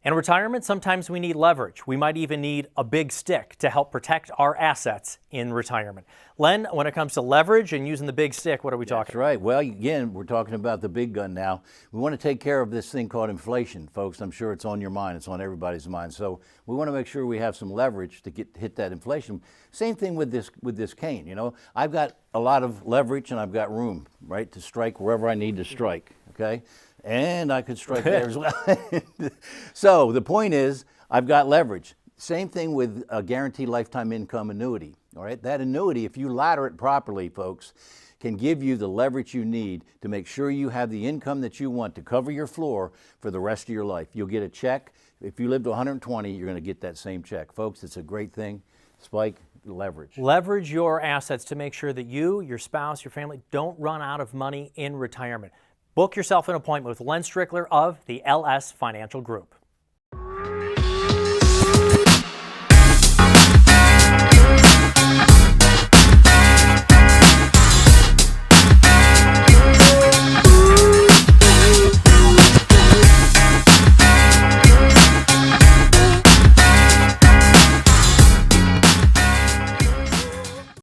In retirement, sometimes we need leverage. We might even need a big stick to help protect our assets in retirement. Len, when it comes to leverage and using the big stick, what are we talking That's right. Well, again, we're talking about the big gun now. We want to take care of this thing called inflation, folks. I'm sure it's on your mind. It's on everybody's mind. So we want to make sure we have some leverage to hit that inflation. Same thing with this cane. You know, I've got a lot of leverage and I've got room, right, to strike wherever I need to strike. Okay. And I could strike there as well. So the point is, I've got leverage. Same thing with a guaranteed lifetime income annuity. All right, that annuity, if you ladder it properly, folks, can give you the leverage you need to make sure you have the income that you want to cover your floor for the rest of your life. You'll get a check. If you live to 120, you're going to get that same check. Folks, it's a great thing. Spike, leverage. Leverage your assets to make sure that you, your spouse, your family don't run out of money in retirement. Book yourself an appointment with Len Strickler of the LS Financial Group.